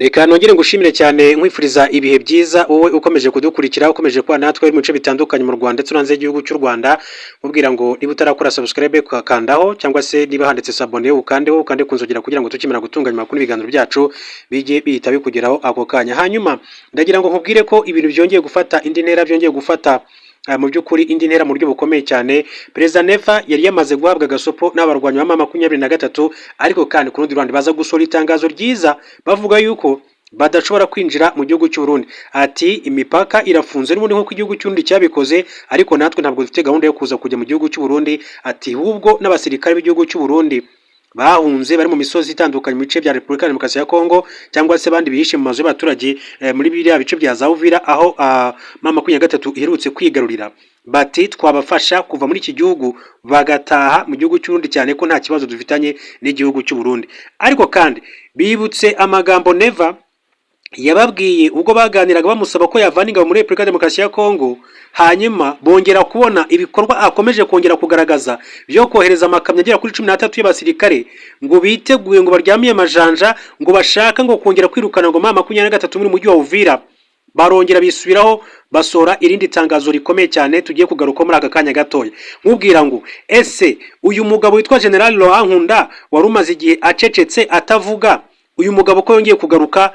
Reka nongere ngushimire cyane nkwifuriza ibihe byiza wowe ukomeje kudukurikira ukomeje kuba natwe mu bice bitandukanye mu Rwanda ndetse n'hanze y'igihugu cy'u Rwanda mubwira ngo niba utarakora subscribe ukakandaho cyangwa se niba handitse sabone ukandeho ukande kunzogera kugira ngo tukimara gutunganya amakuru n'ibiganiro byacu bijye bihita bikugeraho ako kanya. Hanyuma ndagira ngo nkubwire ko ibintu byongeye gufata indi ntera byongeye gufata mu by'ukuri indi ntera mu buryo bukomeye cyane. Perezida Neva yari yamaze guhabwa gasopo n'abarwanyi ba M23 ariko kandi ku rundi ruhande baza gusora itangazo ryiza bavuga yuko badashobora kwinjira mu gihugu cy'u Burundi. Ati imipaka irafunze n'ubundi nko ku gihugu cy'undi cyabikoze ariko natwe ntabwo dufite gahunda yo kuza kujya mu gihugu cy'u Burundi. Ati hubwo n'abasirikare b'igihugu cy'u Burundi bahunze bari mu misozi itandukanye mu bice bya Repubulika ya Demokarasi ya Kongo cyangwa se bandi bihishe mu mazu y'abaturage muri biriya bice bya za Uvira aho M23 iherutse kwigarurira. Bati twabafasha kuva muri iki gihugu bagataha mu gihugu cy'urundi cyane ko nta kibazo dufitanye n'igihugu cy'u Burundi. Ariko kandi bibutse amagambo Neva yababwiye ubwo baganiraga bamusaba ko yavana ingabo muri Repubulika ya Demokarasi ya Kongo, hanyuma bongera kubona ibikorwa akomeje kongera kugaragaza byo kohereza amakamyo agera kuri 13 y'abasirikare ngo biteguye ngo baryamiye amajanja ngo bashaka ngo kongera kwirukana ngo M23 muri mujyi wa Uvira. Barongera bisubiraho basora irindi tangazo rikomeye cyane tugiye kugaruka muri aka kanya gatoya. Nkubwira ngo ese uyu mugabo witwa General Laurent Nkunda warumaze igihe acecetse atavuga, uyu mugabo ko yongeye kugaruka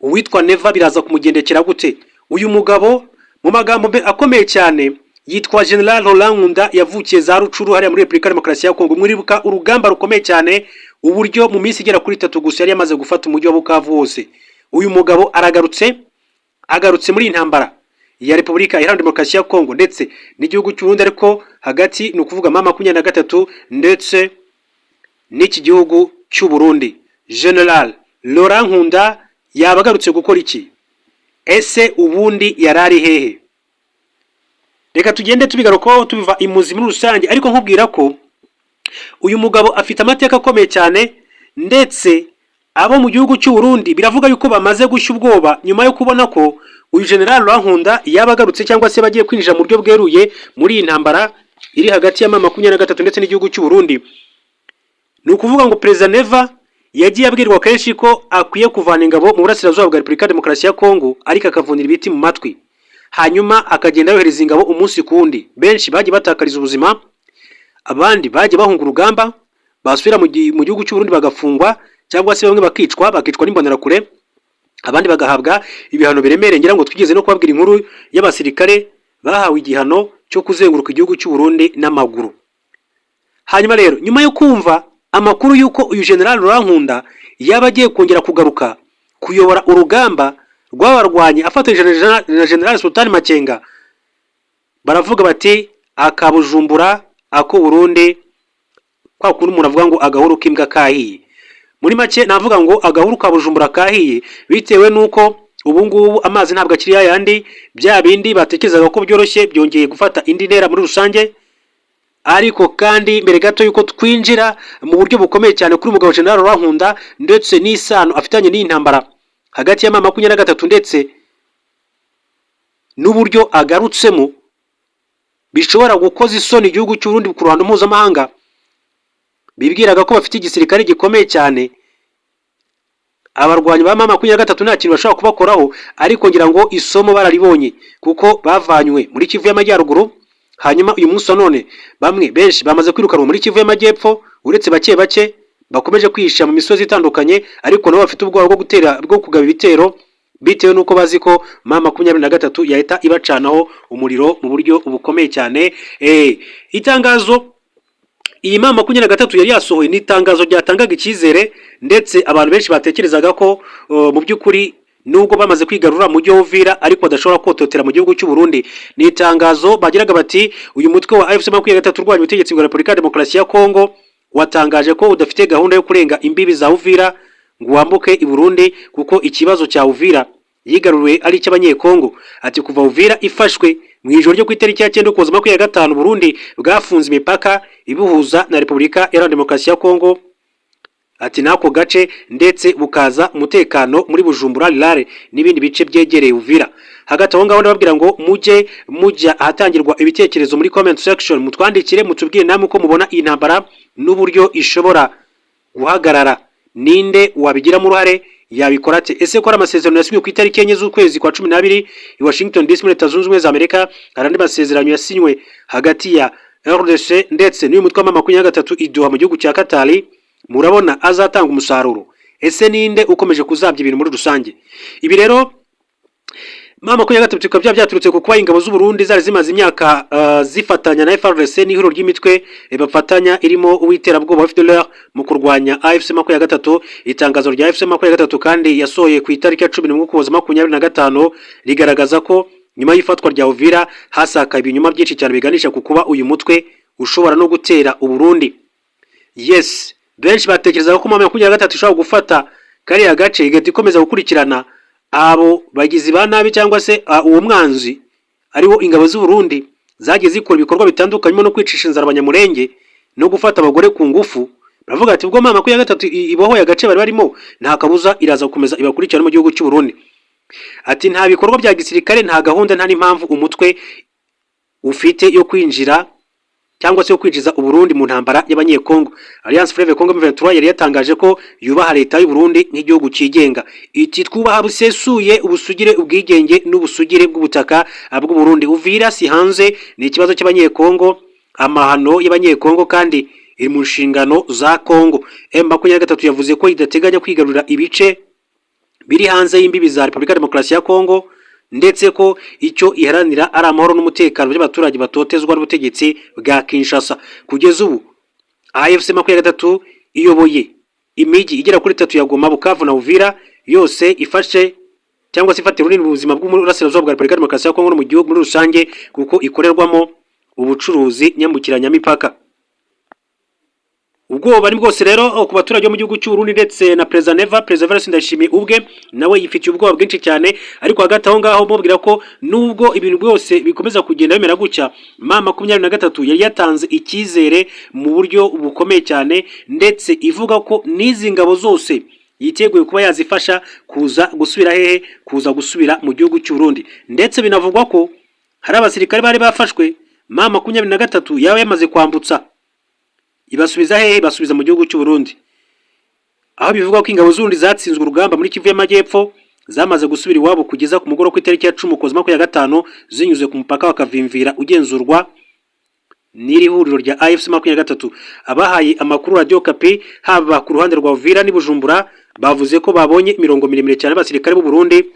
uwitwa Neva biraza kumugendekera gute? Uyu mugabo mu magambo akomeye cyane yitwa General Laurent Nkunda yavukiye za Rucuru hariya muri Repubulika ya Demokarasi ya Kongo. Muribuka urugamba rukomeye cyane uburyo mu minsi igera kuri 3 gusa yari yamaze gufata umujyi wa Bukavu wose. Uyu mugabo agarutse muri intambara ya Repubulika Iharanira Demokarasi ya Kongo ndetse n'igihugu cy'u Burundi, ariko hagati ni ukuvuga M23 ndetse n'iki gihugu cy'u Burundi. General Laurent Nkunda yabagarutse gukora iki? Ese ubundi yarari hehe? Reka tugende tubigarukaho tubiva imuzi muri rusange, ariko nkubwira ko uyu mugabo afite amateka akomeye cyane ndetse abo mu gihugu cy'u Burundi biravuga yuko bamaze gushya ubwoba nyuma yo kubona ko uyu General Laurent Nkunda yabagarutse cyangwa se bagiye kwinjira mu buryo bweruye muri iyi ntambara iri hagati ya M23 ndetse n'igihugu cy'u Burundi. Ni ukuvuga ngo Perezida Neva yagiye abwirwa kenshi ko akwiye kuvana ingabo mu burasirazuba bwa Repubulika ya Demokarasi ya Kongo, ariko akavunira ibiti mu matwi, hanyuma akagenda yohereza ingabo umunsi kundi. Benshi bagiye batakariza ubuzima, abandi bagiye bahunga urugamba basubira mu gihugu cy'u Burundi bagafungwa cyangwa se bamwe bakicwa n'imbonerakure, abandi bagahabwa ibihano biremereye. Ngira ngo twigeze no kubabwira inkuru y'abasirikare bahawe igihano cyo kuzenguruka igihugu cy'u Burundi n'amaguru. Hanyuma rero nyuma yo kumva amakuru yuko uyu General Laurent Nkunda yaba agiye kongera kugaruka kuyobora urugamba rw'abarwanyi afatanyije na General Sultan Makenga, baravuga bati akabujumbura ako Burundi kwa kundi umuntu avuga ngo agahuru k'imbwa kahiye. Muri make navuga ngo agahuru ka Bujumbura kahiye bitewe nuko ubu ngubu amazi ntabwo akiri yandi, bya bindi batekerezaga ko byoroshye byongeye gufata indi ntera muri rusange. Ariko kandi mbere gato yuko twinjira mu buryo bukomeye cyane kuri umugabo General Laurent Nkunda ndetse n'isano afitanye n'intambara hagati ya M23 ndetse n'uburyo agarutsemo bishobora gukoza isoni igihugu cy'u Burundi ku ruhando mpuzamahanga, bibwiraga ko bafite igisirikare gikomeye cyane, abarwanyi ba M23 nta kintu bashobora kubakoraho, ariko ngira ngo isomo bararibonye kuko bavanywe muri Kivu y'Amajyaruguru. Hanyuma uyu munsi none bamwe benshi bamaze kwirukanwa muri Kivu y'Amajyepfo, uretse bake bakomeje kwihisha mu misozi itandukanye, ariko nabo bafite ubwoba bwo kugaba ibitero bitewe nuko bazi ko M23 yahita ibacanaho umuriro mu buryo bukomeye cyane. Itangazo iyi M23 yari yasohoye ni itangazo ryatangaga icyizere ndetse abantu benshi batekerezaga ko mu by'ukuri nubwo bamaze kwigarura mu gihugu Uvira ariko badashobora kototera mu gihugu cy'u Burundi. Ni itangazo bagiraga bati uyu mutwe wa AFC M23 urwanya ubutegetsi bwa Repubulika ya Demokarasi ya Kongo watangaje ko udafite gahunda yo kurenga imbibi za Uvira ngo wambuke i Burundi kuko ikibazo cya Uvira yigaruwe ari cy'abanyekongo. Ati kuva Uvira ifashwe mu ijoro ryo ku itariki ya 9 Ukuboza 2025 Burundi bwafunze imipaka ibuhuza na Repubulika ya Demokarasi ya Kongo. Ati nako gace ndetse bukaza umutekano muri Bujumbura Lare n'ibindi bice byegereye Uvira. Hagati aho ngaho ndababwira ngo mujya ahatangirwa ibitekerezo muri comment section, mutwandikire mutubwire namwe uko mubona iyi ntambara n'uburyo ishobora guhagarara. Ninde wabigiramo uruhare? yabikora ate? Ese ko ari amasezerano yasinywe ku itariki enye z'ukwezi kwa 12 i Washington DC muri Leta Zunze Ubumwe za Amerika, hari andi masezerano yasinywe hagati ya RDC ndetse n'uyu mutwe wa M23 iduha mu gihugu cya Katari, murabona azatanga umusaruro? Ese ninde ukomeje kuzabya ibintu muri rusange? Ibi rero M23 bikaba byaturutse ku kuba ingabo z'u Burundi zari zimaze imyaka zifatanya na FARDC n'ihuriro ry'imitwe bafatanya irimo uwiterabwoba FDLR mu kurwanya AFC 23. Itangazo rya AFC 23 kandi yasohoye ku itariki ya 11 Ukuboza 2025 rigaragaza ko nyuma y'ifatwa rya Uvira hasakaye ibinyuma byinshi cyane biganisha ku kuba uyu mutwe ushobora no gutera u Burundi. Yes, benshi batekereza ko M23 ishobora gufata kariya gace igati ikomeza gukurikirana abo bagizi ba nabi cyangwa se uwo mwanzi ariwo ingabo z'u Burundi zagiye zikora ibikorwa bitandukanye no kwicisha inzara abanyamurenge no gufata abagore ku ngufu. Baravuga ati ubwo M23 ibohoye agace bari barimo nta kabuza iraza gukomeza ibakurikirana mu gihugu cy'u Burundi. Ati nta bikorwa bya gisirikare, nta gahunda, nta n'impamvu umutwe ufite yo kwinjira cyangwa se yo kwinjiza u Burundi mu ntambara y'abanyekongo. Alliance Fleuve Congo M23 yari yatangaje ko yubaha leta y'u Burundi nk'igihugu cyigenga. Iti twubaha busesuye ubusugire, ubwigenge n'ubusugire bw'ubutaka bw'u Burundi. Uvira si hanze, ni ikibazo cy'abanyekongo, amahano y'abanyekongo kandi iri mu nshingano za Kongo. M23 yavuze ko idateganya kwigarurira ibice biri hanze y'imbibi za Repubulika Demokarasi ya Kongo, ndetse ko icyo iharanira ari amahoro n'umutekano by'abaturage batotezwa n'ubutegetsi bwa Kinshasa. Kugeza ubu AFC 23 iyoboye imijyi igera kuri 3 ya Goma, Bukavu na Uvira, yose ifashe cyangwa se ifatira runini ubuzima bw'umurasirazuba bwa Repubulika Demokarasi ya Kongo no mu gihugu muri rusange, kuko ikorerwamo ubucuruzi nyambukiranyamipaka. Ubwoba ni bwose rero ku baturage bo mu gihugu cy'u Burundi ndetse na President Neva, President Evariste Ndayishimiye ubwe nawe yifitiye ubwoba bwinshi cyane. Ariko hagati aho ngaho mubwira ko nubwo ibintu byose bikomeza kugenda bimera gutya, M23 yari yatanze icyizere mu buryo bukomeye cyane, ndetse ivuga ko n'izi ngabo zose yiteguye kuba yazifasha kuza gusubira hehe, kuza gusubira mu gihugu cy'u Burundi. Ndetse binavugwa ko hari abasirikare bari bafashwe M23 yawe yamaze kwambutsa, ibasubiza hehe, basubiza mu gihugu cy'u Burundi. Aho bivuga ko ingabo z'urundi zatsinzwe urugamba muri Kivu y'Amajyepfo zamaze gusubira iwabo kugeza ku mugoro ku itariki ya 10 Ukuboza 2025 zinyuze ku mupaka wa Kavimvira ugenzurwa n'iri huriro rya AFC 23. Abahaye amakuru Radio Okapi haba ku ruhande rwa Uvira ni Bujumbura bavuze ko babonye imirongo miremire cyane abasirikare b'u Burundi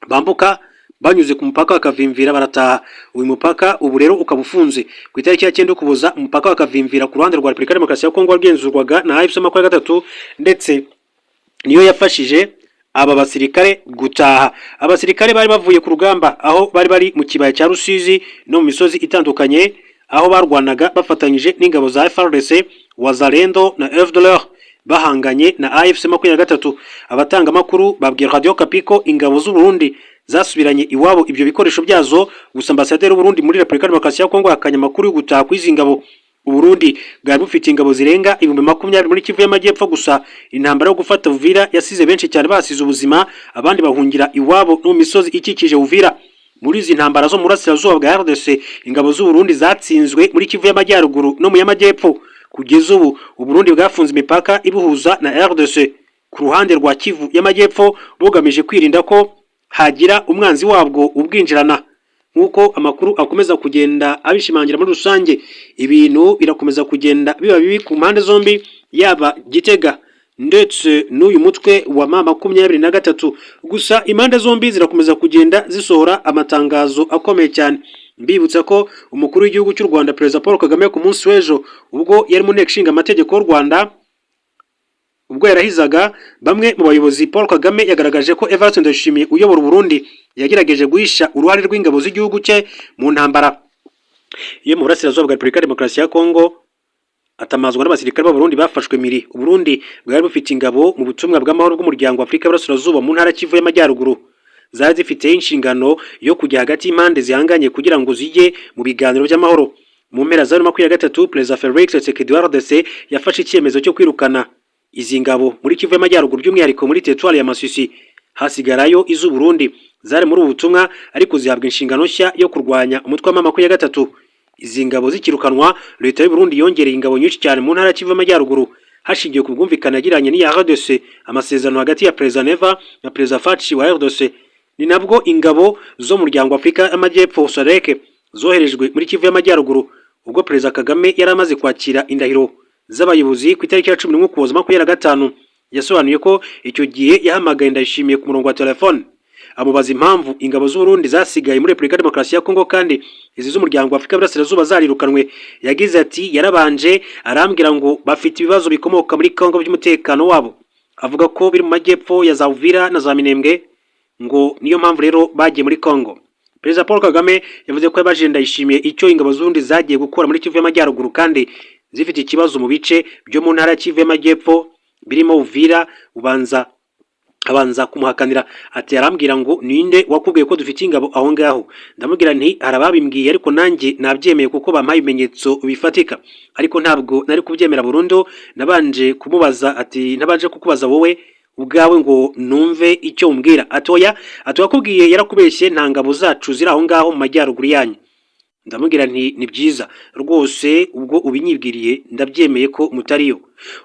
bambuka banyuze ku mupaka wa Kavimvira barataha. Uyu mupaka ubu rero ukabufunze ku itariki ya 9 Ukuboza. Umupaka wa Kavimvira ku ruhande rwa Repubulika Demokarasi ya Kongo wagenzurwaga na AFC 23, ndetse niyo yafashije aba basirikare gutaha. Abasirikare bari bavuye ku rugamba aho bari mu kibaya cya Rusizi no mu misozi itandukanye, aho barwanaga bafatanyije n'ingabo za FARDC, Wazalendo na FDLR bahanganye na AFC 23. Abatanga makuru babwiye Radio Okapi ko ingabo z'u Burundi zasubiranye iwabo ibyo bikoresho byazo. Gusa ambasaderi w'u Burundi muri Repubulika Demokarasi ya Kongo akanya makuru yo gutaha kw'izi ngabo. U Burundi bwari bufite ingabo zirenga 20,000 muri Kivu y'Amajyepfo, gusa intambara yo gufata Uvira yasize benshi cyane basize ubuzima, abandi bahungira iwabo no mu misozi ikikije Uvira. Muri izi ntambara zo mu burasirazuba bwa RDC, ingabo z'u Burundi zatsinzwe muri Kivu y'Amajyaruguru no mu y'Amajyepfo. Kugeza ubu u Burundi bwafunze imipaka ibuhuza na RDC ku ruhande rwa Kivu y'Amajyepfo, bugamije kwirinda ko hagira umwanzi wabwo ubwinjirana. Nkuko amakuru akomeza kugenda abishimangira muri rusange, ibintu birakomeza kugenda biba bibi ku mpande zombi, yaba Gitega ndetse n'uyu mutwe wa M23. Gusa impande zombi zirakomeza kugenda zisohora amatangazo akomeye cyane. Mbibutsa ko umukuru w'igihugu cy'u Rwanda Perezida Paul Kagame ku munsi w'ejo ubwo yari mu nteko ishinga amategeko y'u Rwanda, ubwo yarahizaga bamwe mu bayobozi, Paul Kagame yagaragaje ko Evariste Ndayishimiye uyobora u Burundi yagerageje guhisha uruhare rw'ingabo z'igihugu cye mu ntambara yo mu burasirazuba bwa Repubulika Demokarasi ya Kongo. Atamazwa n'abasirikare b'u Burundi bafashwe miri. U Burundi bwari bufite ingabo mu butumwa bw'amahoro bw'umuryango wa Afurika y'Iburasirazuba mu ntara Kivu y'Amajyaruguru, zari zifite inshingano yo kujya hagati y'impande zihanganye kugira ngo zijye mu biganiro by'amahoro. Mu mpera za 2023 Perezida Felix Tshisekedi wa RDC yafashe icyemezo cyo kwirukana izi ngabo muri Kivu y'Amajyaruguru, by'umwihariko muri teritwari ya Masisi. Hasigarayo iz'u Burundi zari muri ubu butumwa, ariko zihabwa inshingano nshya yo kurwanya umutwe wa M23. Izi ngabo zikirukanwa, leta y'u Burundi yongereye ingabo nyinshi cyane mu ntara Kivu y'Amajyaruguru. hashingiwe ku bwumvikane yagiranye n'iya RDC, amasezerano hagati ya Perezida Neva na Perezida Faci wa RDC. Ni nabwo ingabo zo mu muryango Afurika y'Amajyepfo SADC zoherejwe muri Kivu y'Amajyaruguru, ubwo Perezida Kagame yari amaze kwakira indahiro z'abayobozi ku itariki ya 11 Ukuboza 2025. Yasobanuye ko icyo gihe yahamagaye Ndayishimiye ku murongo wa telefone amubaza impamvu ingabo z'u Burundi zasigaye muri Repubulika Demokarasi ya Kongo kandi izi z'umuryango wa Afurika y'Iburasirazuba zarirukanwe. Yagize ati yarabanje arambwira ngo bafite ibibazo bikomoka muri Kongo by'umutekano wabo, avuga ko biri mu majyepfo ya za Uvira na za Minembwe, ngo niyo mpamvu rero bagiye muri Kongo. Perezida Paul Kagame yavuze ko yabajije Ndayishimiye icyo ingabo z'u Burundi zagiye gukora muri Kivu y'Amajyaruguru kandi zifite ikibazo mu bice byo mu ntara ya Kivu y'Amajyepfo birimo Uvira. Abanza kumuhakanira ati yarambwira ngo ninde wakubwiye ko dufite ingabo aho ngaho. Ndamubwira nti harababimbwiye ariko nanjye nabyemeye kuko bampaye ibimenyetso bifatika, ariko ntabwo nari kubyemera burundu. Nabanje kumubaza ati ntabanje kukubaza wowe ubwawe ngo numve icyo umbwira. Atoya atwakubwiye yarakubeshye, nta ngabo zacu ziri aho ngaho mu majyaruguru yanyu. Ndamubwira nti ni byiza rwose, ubwo ubinyibwiriye ndabyemeye ko mutariyo.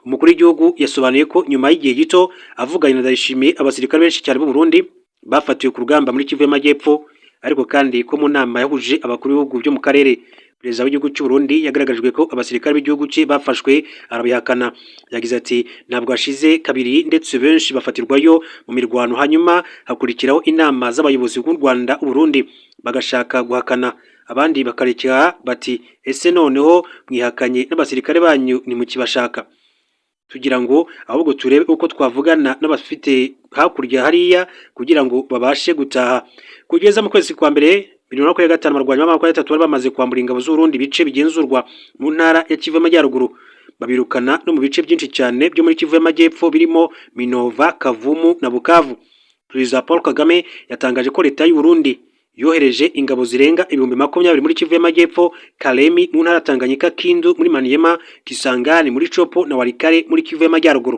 Umukuru w'igihugu yasobanuye ko nyuma y'igihe gito avuganye na Ndayishimiye abasirikare benshi cyane b'u Burundi bafatiwe ku rugamba muri Kivu y'Amajyepfo, ariko kandi ko mu nama yahuje abakuru b'ibihugu byo mu karere Perezida w'igihugu cy'u Burundi yagaragajwe ko abasirikare b'igihugu cye bafashwe, arabihakana. Yagize ati ntabwo hashize kabiri ndetse benshi bafatirwayo mu mirwano, hanyuma hakurikiraho inama z'abayobozi b'u Rwanda u Burundi bagashaka guhakana, abandi bakarekera bati ese noneho mwihakanye n'abasirikare banyu ni mukibashaka, tugira ngo ahubwo turebe uko twavugana n'abafite hakurya hariya kugira ngo babashe gutaha. Kugeza mu kwezi kwa mbere 2025 abarwanyi b'23 bari bamaze kwambura ingabo z'u Burundi bice bigenzurwa mu ntara ya Kivu y'Amajyaruguru, babirukana no mu bice byinshi cyane byo muri Kivu y'Amajyepfo birimo Minova, Kavumu na Bukavu. Perezida Paul Kagame yatangaje ko leta y'u Burundi yohereje ingabo zirenga 20,000 muri Kivu y'Amajyepfo, Kalemi mu ntara Tanganyika, Kindu muri Maniema, Kisangani muri Chopo na Walikale muri Kivu y'Amajyaruguru.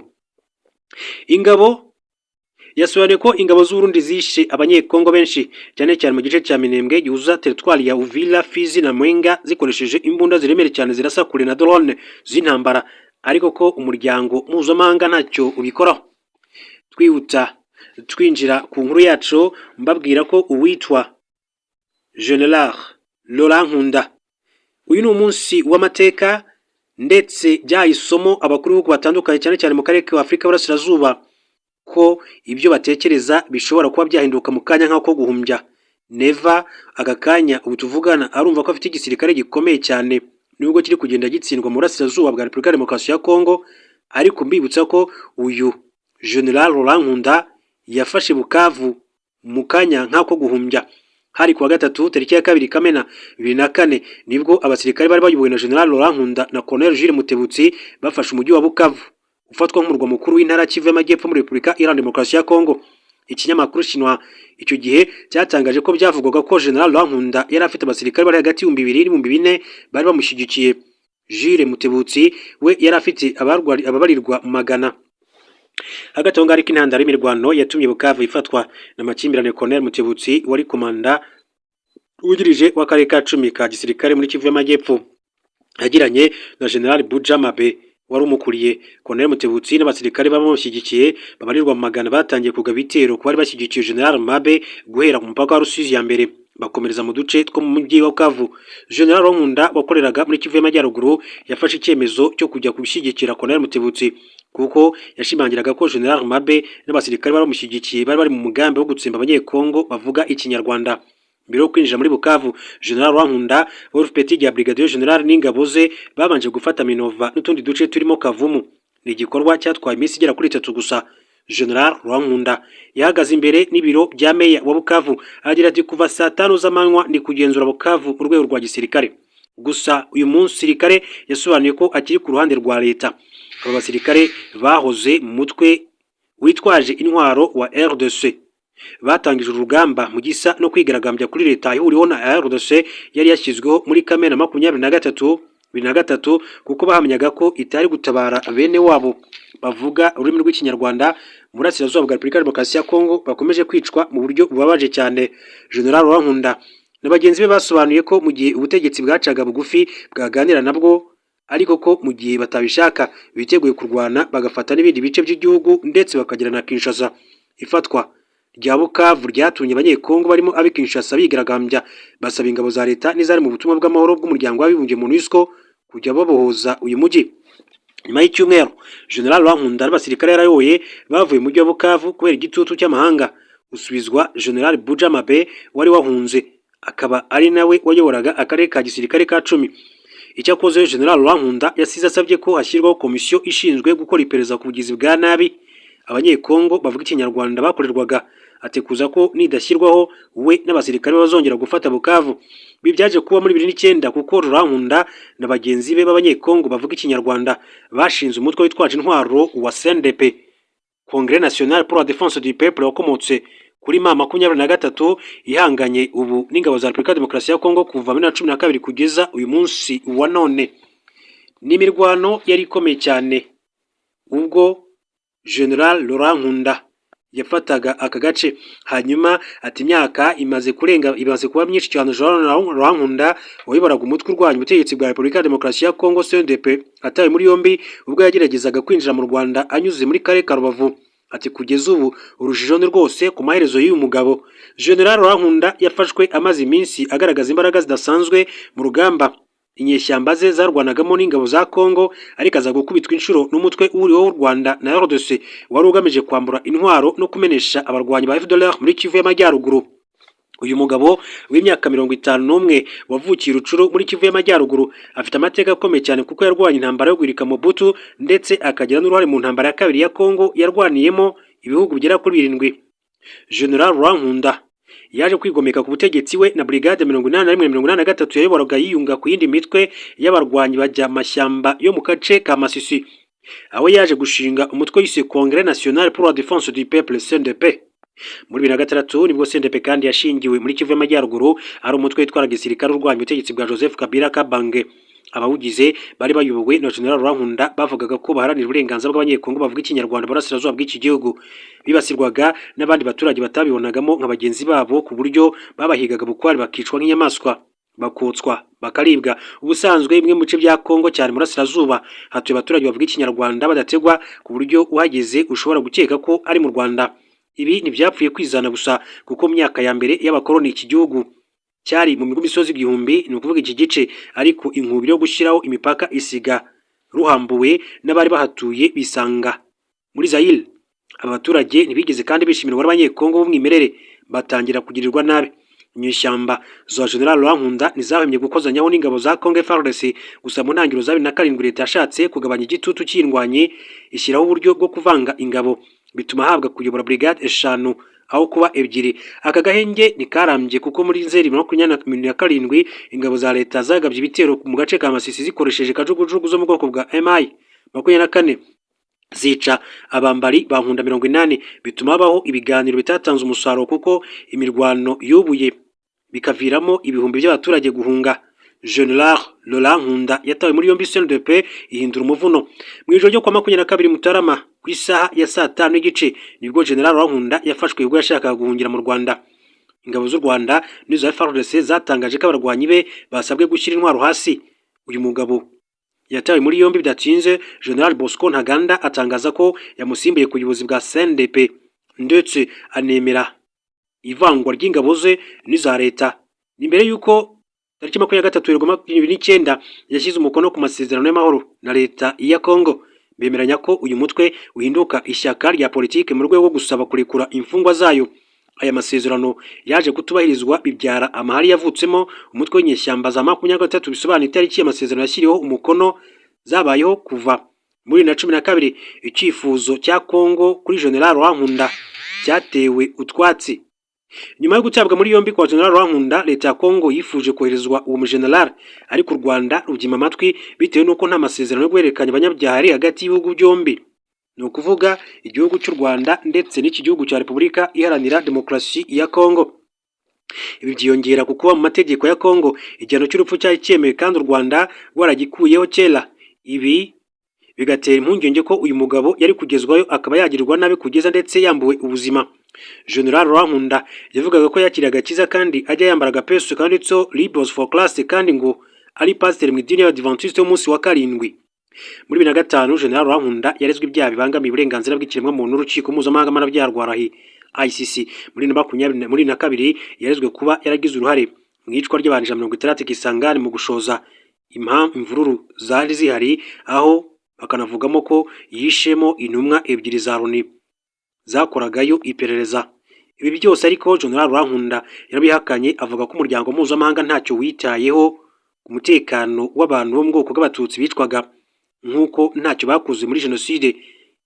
Ingabo yasobanuye ko ingabo z'u Burundi zishe abanyekongo benshi cyane cyane mu gice cya Minembwe gihuza teritwari ya Uvira, Fizi na Mwenga zikoresheje imbunda ziremereye cyane zirasa kure na drone z'intambara, ariko ko umuryango mpuzamahanga ntacyo ubikoraho. Twinjira ku nkuru yacu mbabwira ko uwitwa General Laurent Nkunda, uyu ni umunsi w'amateka ndetse byayisomo abakuru b'ibihugu batandukanye cyane cyane mu karere ka Afurika y'Iburasirazuba ko ibyo batekereza bishobora kuba byahinduka mu kanya nk'ako guhumbya. Neva agakanya ubu tuvugana arumva ko afite igisirikare gikomeye cyane nubwo kiri kugenda gitsindwa mu burasirazuba bwa Repubulika Demokarasi ya Kongo, ariko mbibutsa ko uyu General Laurent Nkunda yafashe Bukavu mu kanya nk'ako guhumbya. Hari kuwa gatatu tariki ya 2 Kamena 2004 nibwo abasirikare bari bayobowe na General Laurent Nkunda na Colonel Jules Mutebutsi bafashe umujyi wa Bukavu ufatwa nk'umurwa mukuru w'intara Kivu y'Amajyepfo muri Repubulika Iharanira Demokarasi ya Kongo. Ikinyamakuru Shinwa icyo gihe cyatangaje ko byavugwaga ko General Laurent Nkunda yari afite abasirikare bari hagati y'2,000 n'4,000 bari bamushyigikiye. Jules Mutebutsi we yari afite ababarirwa magana. Hagati aho ngari k'intandaro y'imirwano yatumye Bukavu ifatwa na makimbirane. Colonel Mutebutsi wari komanda ugirije w'akarere ka 10 ka gisirikare muri Kivu y'Amajyepfo yagiranye na General Bujamabe wari umukuriye. Colonel Mutebutsi n'abasirikare bamushyigikiye babarirwa mu magana batangiye kugaba ibitero ku bari bashyigikiye General Mabe guhera ku mupaka wa Rusizi ya mbere bakomereza mu duce two mu mujyi wa Bukavu. General Nkunda wakoreraga muri Kivu y'Amajyaruguru yafashe icyemezo cyo kujya kubishyigikira Colonel Mutebutsi kuko yashimangiraga ko General Mabe n'abasirikare baramushyigikiye bari mu mugambi wo gutsemba abanyekongo bavuga ikinyarwanda. Mbere yo kwinjira muri Bukavu, General Nkunda Wolf Petit ya Brigadier General n'ingabo ze babanje gufata Minova n'utundi duce turimo Kavumu. Ni igikorwa cyatwaye iminsi igera kuri 3 gusa. General Nkunda yahagaze imbere n'ibiro bya meya wa Bukavu agira ati kuva saa 5 z'amanywa ni kugenzura Bukavu mu rwego rwa gisirikare. Gusa uyu munsi sirikare yasobanuye ko akiri ku ruhande rwa leta. Aba basirikare bahoze mu mutwe witwaje intwaro wa RDC batangije urugamba mu gisa no kwigaragambya kuri leta ihuriweho na RDC yari yashyizweho muri Kamena 2023 kuko bahamyaga ko itari gutabara bene wabo bavuga ururimi rw'ikinyarwanda muri Burasirazuba bwa Repubulika Demokarasi ya Kongo bakomeje kwicwa mu buryo bubabaje cyane. General Nkunda n'abagenzi be basobanuye ko mu gihe ubutegetsi bwacaga bugufi bwaganira nabwo ariko ko mu gihe batabishaka biteguye kurwana bagafata n'ibindi bice by'igihugu ndetse bakagera na Kinshasa. Ifatwa rya Bukavu ryatumye abanyekongo barimo ab'i Kinshasa bigaragambya basaba ingabo za leta n'izari mu butumwa bw'amahoro bw'umuryango w'abibumbye MONUSCO kujya babohoza uyu mujyi. Nyuma y'icyumweru General Rwankunda n'abasirikare yarayoboye bavuye mu mujyi wa Bukavu kubera igitutu cy'amahanga, usubizwa General Buja Mabe wari wahunze, akaba ari nawe wayoboraga akarere ka gisirikare ka 10. Icyakoze General Rwankunda yasize asabye ko hashyirwaho komisiyo ishinzwe gukora iperereza ku bugizi bwa nabi abanyekongo bavuga ikinyarwanda bakorerwaga, atekuza ko nidashyirwaho we n'abasirikare bazongera gufata Bukavu. Ibi byaje kuba muri 2009 kuko Rwankunda na bagenzi be b'abanyekongo bavuga ikinyarwanda bashinze umutwe witwaje intwaro wa CNDP, Congrès National pour la Défense du Peuple, wakomotse kuri M23 ihanganye ubu n'ingabo za Repubulika Demokarasi ya Kongo kuva 2012 kugeza uyu munsi wa none. N'imirwano yari ikomeye cyane ubwo General Rwankunda yafataga aka gace, hanyuma ati imyaka imaze kuba myinshi cyane. General Rwankunda wayoboraga umutwe urwanya ubutegetsi bwa Repubulika Demokarasi ya Kongo CNDP atawe muri yombi ubwo yageragezaga kwinjira mu Rwanda anyuze muri kare ka Rubavu. Ati kugeza ubu urujijo ni rwose ku maherezo y'uyu mugabo. General Rwankunda yafashwe amaze iminsi agaragaza imbaraga zidasanzwe mu rugamba inyeshyamba ze zarwanagamo n'ingabo za Kongo, ariko aza gukubitwa inshuro n'umutwe uriho w'u Rwanda na RDC wari ugamije kwambura intwaro no kumenesha abarwanyi ba FDLR muri Kivu y'Amajyaruguru. Uyu mugabo w'imyaka 51 wavukiye Rucuru muri Kivu y'Amajyaruguru afite amateka akomeye cyane kuko yarwanye intambara yo guhirika Mobutu ndetse akagira n'uruhare mu ntambara ya kabiri ya Kongo yarwaniyemo ibihugu bigera kuri 7. General Rwankunda yaje kwigomeka ku butegetsi we na Brigade 81-83 yayoboraga yiyunga ku yindi mitwe y'abarwanyi bajya mashyamba yo mu gace ka Masisi, aho yaje gushinga umutwe wise Congrès National pour la Défense du Peuple CNDP. Muri 2006 nibwo CNDP kandi yashingiwe muri Kivu y'Amajyaruguru, ari umutwe witwara gisirikare urwanya ubutegetsi bwa Joseph Kabila Kabange. Abawugize bari bayobowe na General Rwankunda bavugaga ko baharanira uburenganzira bw'abanyekongo bavuga ikinyarwanda burasirazuba bw'iki gihugu. Bibasirwaga n'abandi baturage batabibonagamo nka bagenzi babo ku buryo babahigaga bukwari bakicwa nk'inyamaswa, bakotswa, bakaribwa. Ubusanzwe imwe mu bice bya Kongo cyane burasirazuba hatuye abaturage bavuga ikinyarwanda badategwa ku buryo uhageze ushobora gukeka ko ari mu Rwanda. Ibi ntibyapfuye kwizana gusa kuko mu myaka ya mbere y'abakoloni iki gihugu cyari mu misozi igihumbi, ni ukuvuga iki gice, ariko inkubiri yo gushyiraho imipaka isiga ruhambuwe n'abari bahatuye bisanga muri Zaire. Aba baturage ntibigeze kandi bishimirwa n'abanyekongo b'umwimerere, batangira kugirirwa nabi. Inyeshyamba za General Rwankunda ntizahwemye gukozanyaho n'ingabo za Congo FARDC, gusa mu ntangiriro za 2007 leta yashatse kugabanya igitutu cy'indwanyi ishyiraho uburyo bwo kuvanga ingabo, bituma habwa kuyobora brigade 5 aho kuba 2. Aka gahenge nikarambye kuko muri Nzeri 2027 ingabo za leta zagabye ibitero mu gace ka Masisi zikoresheje kajugujugu zo mu bwoko bwa MI 24 zica abambari ba Nkunda 80, bituma baho ibiganiro bitatanze umusaruro kuko imirwano yubuye bikaviramo ibihumbi by'abaturage guhunga. General Rwankunda yatawe muri yombi CNDP ihindura umuvuno. Mu ijoro ryo kwa 22 Mutarama ku isaha ya 5:30 nibwo General Rwankunda yafashwe ubwo yashakaga guhungira mu Rwanda. Ingabo z'u Rwanda n'iza FARDC zatangaje ko abarwanyi be basabwe gushyira intwaro hasi. Uyu mugabo yatawe muri yombi bidatinze. General Bosco Ntaganda atangaza ko yamusimbuye ku buyobozi bwa CNDP ndetse anemera ivangwa ry'ingabo ze n'iza leta. Imbere yuko tariki 23/29 yashyize umukono ku masezerano y'amahoro na leta ya Kongo, bemeranya ko uyu mutwe uhinduka ishyaka rya politike mu rwego rwo gusaba kurekura imfungwa zayo. Aya masezerano yaje kutubahirizwa bibyara amahari yavutsemo umutwe w'inyeshyamba za 23 bisobanura itariki y'amasezerano yashyiriweho umukono zabayeho kuva muri 2012. Icyifuzo cya Kongo kuri General Rwankunda cyatewe utwatsi. Nyuma yo gutabwa muri yombi kwa General Rwankunda, leta ya Kongo yifuje koherezwa uwo mugeneral, ariko u Rwanda rubyima amatwi bitewe nuko nta masezerano yo guhererekanya abanyabyaha ari hagati y'ibihugu byombi, ni ukuvuga igihugu cy'u Rwanda ndetse n'iki gihugu cya Repubulika Iharanira Demokarasi ya Kongo. Ibi byiyongera kuko mu mategeko ya Kongo igihano cy'urupfu cyari cyemewe kandi u Rwanda rwaragikuyeho kera. Ibi bigatera impungenge ko uyu mugabo yari kugezwayo akaba yagirirwa nabi kugeza ndetse yambuwe ubuzima. General Rwankunda yavugaga ko yakiriye agakiza kandi ajya yambara agapesu kanditseho Libros for Class kandi ngo ari pasiteri mu idini y'Abadivantisite y'umunsi wa karindwi. Muri 2005 General Rwankunda yarezwe ibyaha bibangamiye uburenganzira bw'ikiremwamuntu n'urukiko mpuzamahanga mpanabyaha rwa Rahi ICC. Muri 2022 yarezwe kuba yaragize uruhare mu icwa ry'abantu 160 Kisangani mu gushoza imvururu zari zihari, aho bakanavugamo ko yishemo intumwa ebyiri za Loni zakoragayo iperereza. Ibi byose ariko General Rwankunda yarabihakanye, avuga ko umuryango mpuzamahanga ntacyo witayeho ku mutekano w'abantu bo mu bwoko bw'abatutsi bicwaga, nk'uko ntacyo bakoze muri jenoside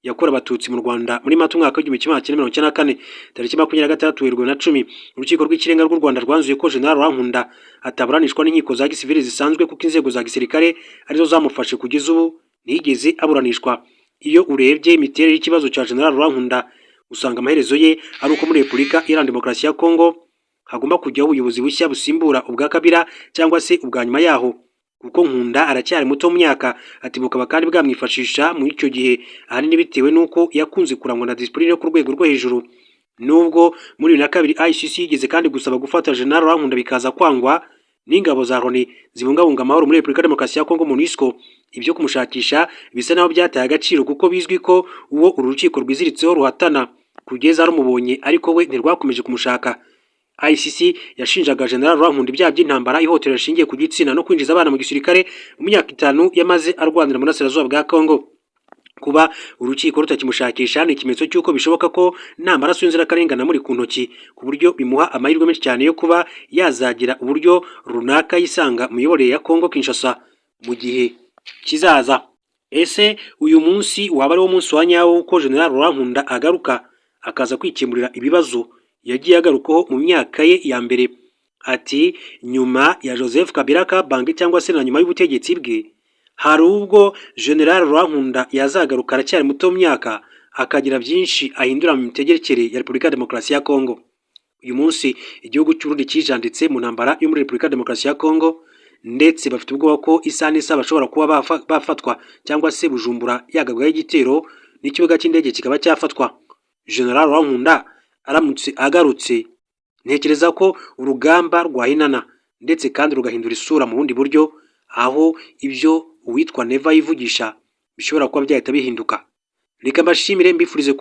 yakorewe abatutsi mu Rwanda muri Mata umwaka w'1994. Tariki 26 Werurwe 2010 urukiko rw'ikirenga rw'u Rwanda rwanzuye ko General Rwankunda ataburanishwa n'inkiko za gisivili zisanzwe, kuko inzego za gisirikare arizo zamufashe kugeza ubu ntiyigeze aburanishwa. Iyo urebye imiterere y'ikibazo cya General Rwankunda usanga amaherezo ye ari uko muri Repubulika Iharanira Demokarasi ya Kongo hagomba kujyaho ubuyobozi bushya busimbura ubwa Kabila cyangwa se ubwa nyuma yaho, kuko Nkunda aracyari muto mu myaka, ati bukaba kandi bwamwifashisha muri icyo gihe ahanini bitewe n'uko yakunze kurangwa na disipurine yo ku rwego rwo hejuru. Nubwo muri 2002 ICC yigeze kandi gusaba gufata General Rwankunda bikaza kwangwa n'ingabo za Loni zibungabunga amahoro muri Repubulika Demokarasi ya Kongo MONUSCO, ibyo kumushakisha bisa naho byataye agaciro, kuko bizwi ko uwo uru rukiko rwiziritseho ruhatana kugeza rumubonye, ariko we ntirwakomeje kumushaka. ICC yashinjaga General Rwankunda ibyaha by'intambara, ihohotera rishingiye ku gitsina no kwinjiza abana mu gisirikare mu myaka 5 yamaze arwanira mu burasirazuba bwa Kongo. Kuba urukiko rutakimushakisha ni ikimenyetso cy'uko bishoboka ko nta maraso y'inzirakarengane muri ku ntoki, ku buryo bimuha amahirwe menshi cyane yo kuba yazagira uburyo runaka yisanga mu miyoborere ya Kongo Kinshasa mu gihe kizaza. Ese uyu munsi waba ari wo munsi wa nyawo ko General Rwankunda agaruka akaza kwikemurira ibibazo yagiye agarukaho mu myaka ye ya mbere? Ati nyuma ya Joseph Kabila Kabange cyangwa se na nyuma y'ubutegetsi bwe, hari ubwo General Rwankunda yazagaruka aracyari muto mu myaka akagira byinshi ahindura mu mitegekere ya Repubulika Demokarasi ya Kongo. Uyu munsi igihugu cy'u Burundi kijanditse mu ntambara yo muri Repubulika Demokarasi ya Kongo, ndetse bafite ubwoba ko isa n'isa bashobora kuba bafatwa cyangwa se Bujumbura yagabwaho igitero n'ikibuga cy'indege kikaba cyafatwa. General Rwankunda aramutse agarutse, ntekereza ko urugamba rwahinana ndetse kandi rugahindura isura mu bundi buryo, aho ibyo uwitwa Neva yivugisha bishobora kuba byahita bihinduka. Reka mbashimire, mbifurize